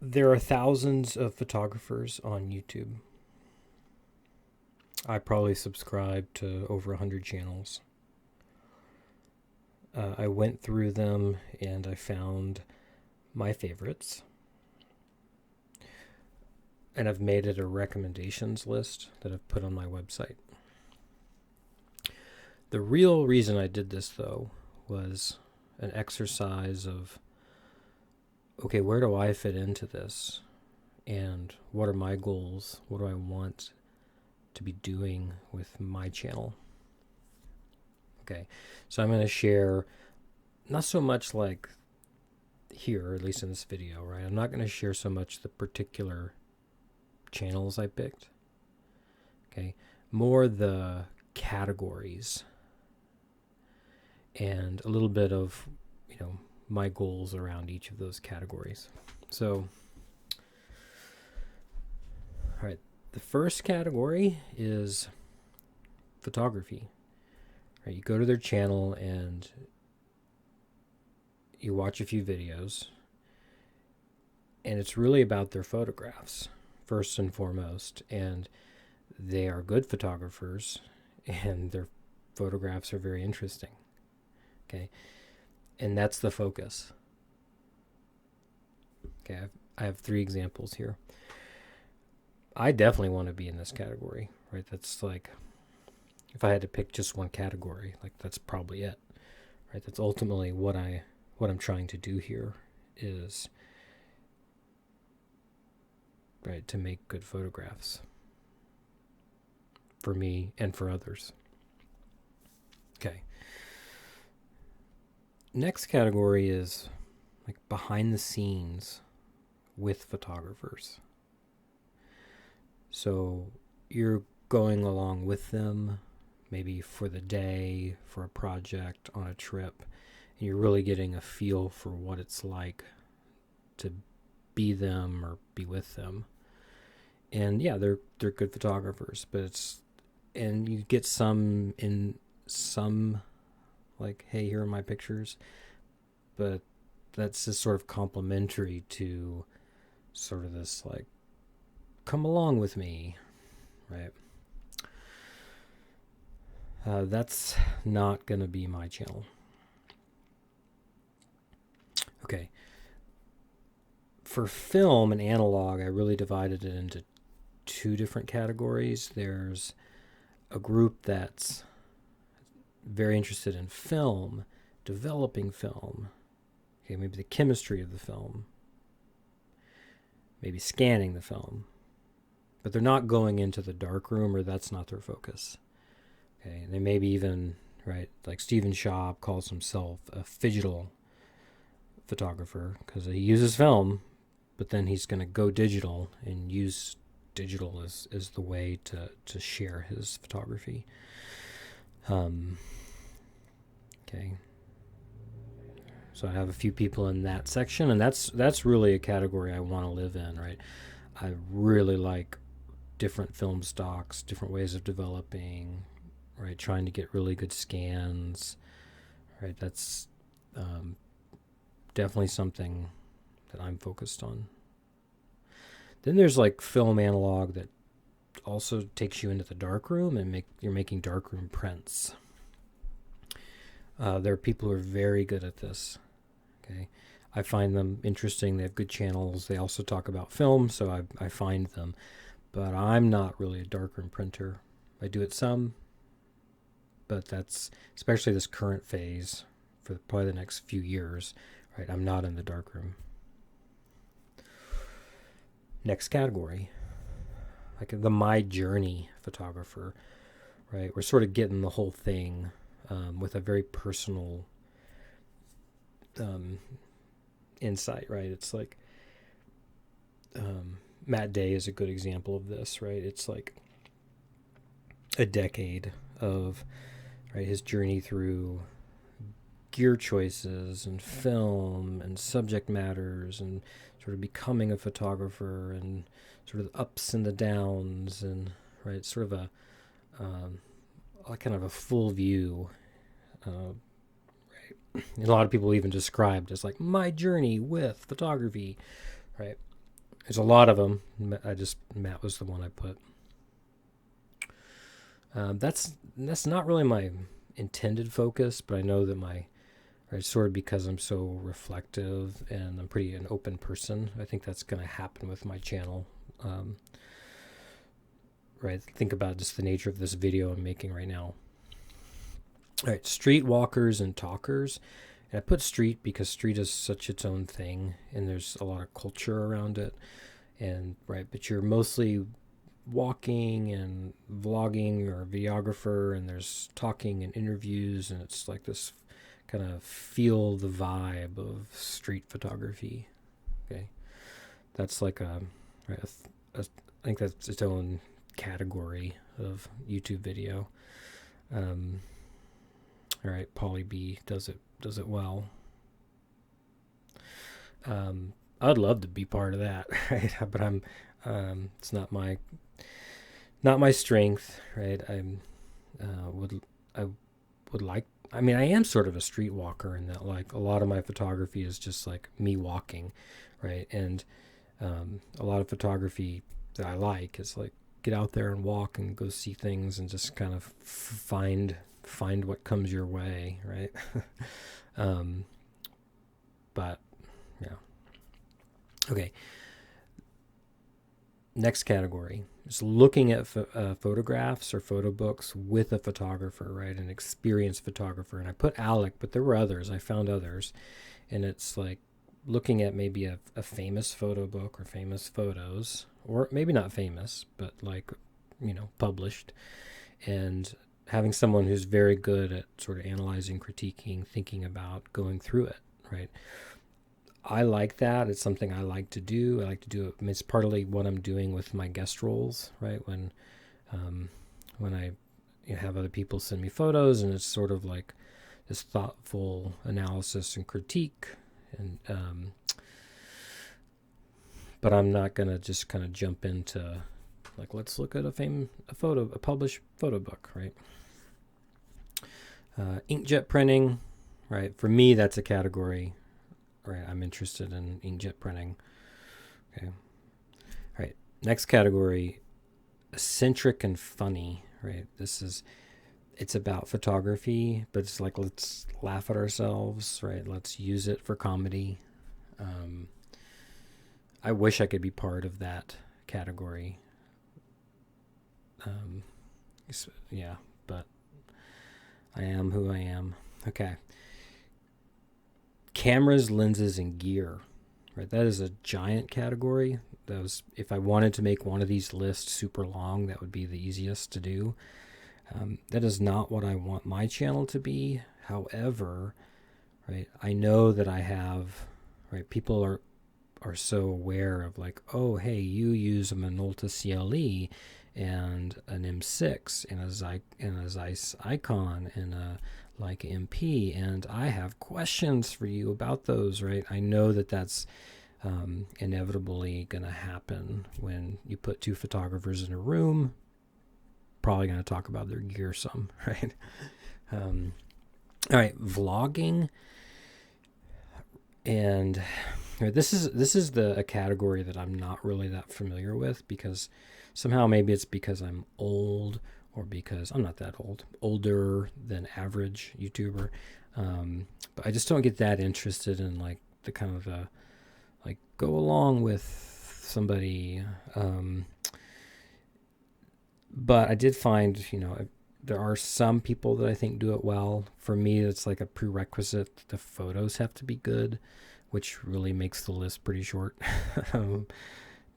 There are thousands of photographers on YouTube. I probably subscribe to over 100 channels. I went through them and I found my favorites. And I've made it a recommendations list that I've put on my website. The real reason I did this, though, was an exercise of, okay, where do I fit into this? And what are my goals? What do I want to be doing with my channel? Okay, so I'm going to share not so much like here, or at least in this video, right? I'm not going to share so much the particular channels I picked. Okay, more the categories and a little bit of, my goals around each of those categories. So, all right, the first category is photography. Right, you go to their channel and you watch a few videos, and it's really about their photographs first and foremost. And they are good photographers, and their photographs are very interesting. Okay, and that's the focus. Okay, I have 3 examples here. I definitely want to be in this category, right? That's like, if I had to pick just one category, like that's probably it, right? That's ultimately what I'm trying to do here is, right, to make good photographs for me and for others. Okay. Next category is like behind the scenes with photographers. So you're going along with them, maybe for the day, for a project, on a trip, and you're really getting a feel for what it's like to be them or be with them. And yeah, they're good photographers, but and you get some like, hey, here are my pictures, but that's just sort of complimentary to sort of this like, come along with me, right? That's not gonna be my channel. Okay, for film and analog, I really divided it into 2 different categories. There's a group that's very interested in film, developing film, okay, maybe the chemistry of the film, maybe scanning the film, but they're not going into the darkroom, or that's not their focus. Okay, and they maybe even, right, like Stephen Schaub calls himself a phygital photographer because he uses film, but then he's going to go digital and use digital as the way to share his photography. Okay, so I have a few people in that section, and that's really a category I want to live in, right? I really like different film stocks, different ways of developing, right? Trying to get really good scans, right? That's definitely something that I'm focused on. Then there's like film analog that also takes you into the darkroom, and you're making darkroom prints. There are people who are very good at this. Okay, I find them interesting. They have good channels. They also talk about film, so I find them. But I'm not really a darkroom printer. I do it some, but that's especially this current phase for probably the next few years, right? I'm not in the darkroom. Next category, like the My Journey photographer, right? We're sort of getting the whole thing with a very personal insight, right? It's like Matt Day is a good example of this, right? It's like a decade of, right, his journey through gear choices and film and subject matters and sort of becoming a photographer and sort of the ups and the downs, and right, sort of a kind of a full view. Right, and a lot of people even described as like my journey with photography, right? There's a lot of them. Matt was the one I put. That's not really my intended focus, but I know that right, sort of because I'm so reflective and I'm pretty an open person, I think that's going to happen with my channel. Right, think about just the nature of this video I'm making right now. All right, street walkers and talkers. And I put street because street is such its own thing, and there's a lot of culture around it. And right, but you're mostly walking and vlogging or videographer, and there's talking and interviews, and it's like this kind of feel the vibe of street photography. Okay, that's like right, I think that's its own category of YouTube video. All right, Polly B does it well. I'd love to be part of that, right? But I'm it's not my strength, right? I would like. I mean, I am sort of a street walker in that, like, a lot of my photography is just like me walking, right? And a lot of photography that I like is like get out there and walk and go see things and just kind of find what comes your way, right? But yeah. Okay. Next category is looking at photographs or photo books with a photographer, right? An experienced photographer. And I put Alec, but there were others. I found others. And it's like looking at maybe a famous photo book or famous photos, or maybe not famous, but like, published, and having someone who's very good at sort of analyzing, critiquing, thinking about, going through it, right? I like that. It's something I like to do. I like to do it. I mean, it's partly what I'm doing with my guest roles, right? When I have other people send me photos, and it's sort of like this thoughtful analysis and critique, and but I'm not gonna just kind of jump into like, let's look at a published photo book, right? Inkjet printing, right? For me, that's a category, right? I'm interested in inkjet printing. Okay. All right. Next category, eccentric and funny, right? It's about photography, but it's like, let's laugh at ourselves, right? Let's use it for comedy. I wish I could be part of that category. Yeah, but I am who I am. Okay. Cameras, lenses, and gear. Right, that is a giant category. If I wanted to make one of these lists super long, that would be the easiest to do. That is not what I want my channel to be. However, right, I know that I have, right, people are so aware of like, oh, hey, you use a Minolta CLE and an M6 and a Zeiss Icon and a Leica MP, and I have questions for you about those, right? I know that that's inevitably going to happen when you put two photographers in a room. Probably going to talk about their gear some, right? All right, vlogging, and this is a category that I'm not really that familiar with, because somehow maybe it's because I'm old, or because I'm not that old, older than average YouTuber. But I just don't get that interested in like the kind of like go along with somebody. But I did find, there are some people that I think do it well. For me, it's like a prerequisite that the photos have to be good, which really makes the list pretty short.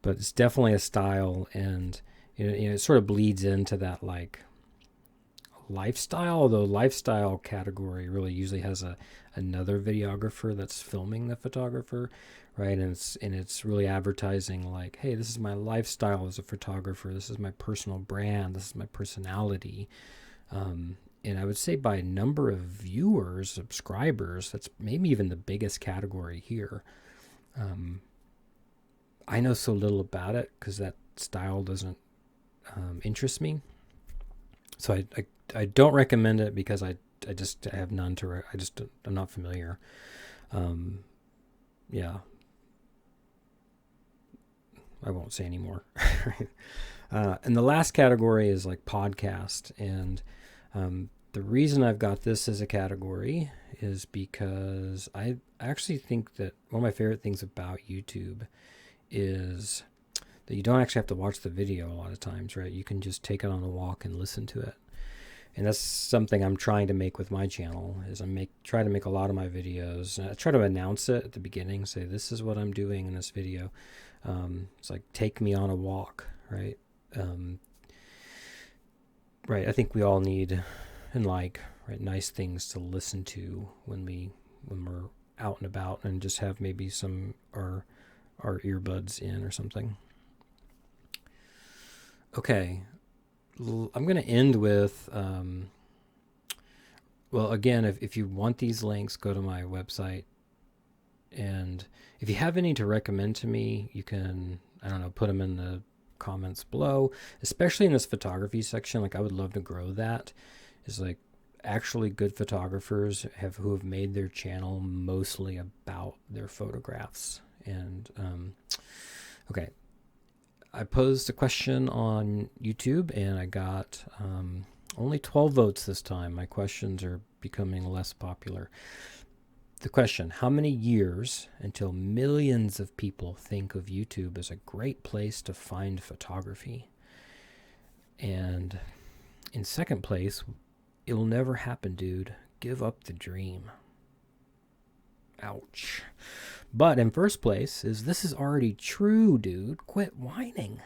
But it's definitely a style, and it sort of bleeds into that like lifestyle, although lifestyle category really usually has another videographer that's filming the photographer, right? And it's really advertising like, hey, this is my lifestyle as a photographer, this is my personal brand, this is my personality. And I would say by number of viewers, subscribers, that's maybe even the biggest category here. I know so little about it because that style doesn't interest me. So I don't recommend it because I have none to, I'm not familiar. Yeah. I won't say anymore. And the last category is like podcast. And the reason I've got this as a category is because I actually think that one of my favorite things about YouTube is that you don't actually have to watch the video a lot of times, right? You can just take it on a walk and listen to it. And that's something I'm trying to make with my channel, is try to make a lot of my videos. I try to announce it at the beginning, say this is what I'm doing in this video. It's like, take me on a walk, right? Right. I think we all need and like, right, nice things to listen to when we're out and about, and just have maybe some our earbuds in or something. Okay. I'm going to end with, well, again, if you want these links, go to my website. And if you have any to recommend to me, you can, I don't know, put them in the comments below, especially in this photography section. Like, I would love to grow that. It's like actually good photographers who have made their channel mostly about their photographs. And, okay. I posed a question on YouTube, and I got only 12 votes this time. My questions are becoming less popular. The question: how many years until millions of people think of YouTube as a great place to find photography? And in second place, it'll never happen, dude. Give up the dream. Ouch. But in first place is, this is already true, dude. Quit whining.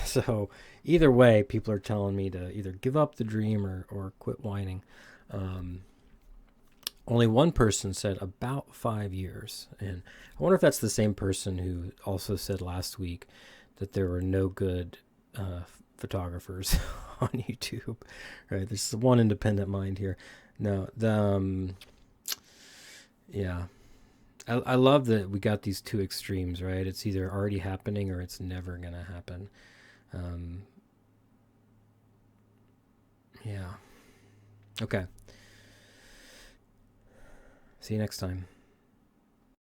So either way, people are telling me to either give up the dream or quit whining. Only one person said about 5 years. And I wonder if that's the same person who also said last week that there were no good photographers on YouTube. Right? There's one independent mind here. No, yeah. I love that we got these two extremes, right? It's either already happening or it's never going to happen. Yeah. Okay. See you next time.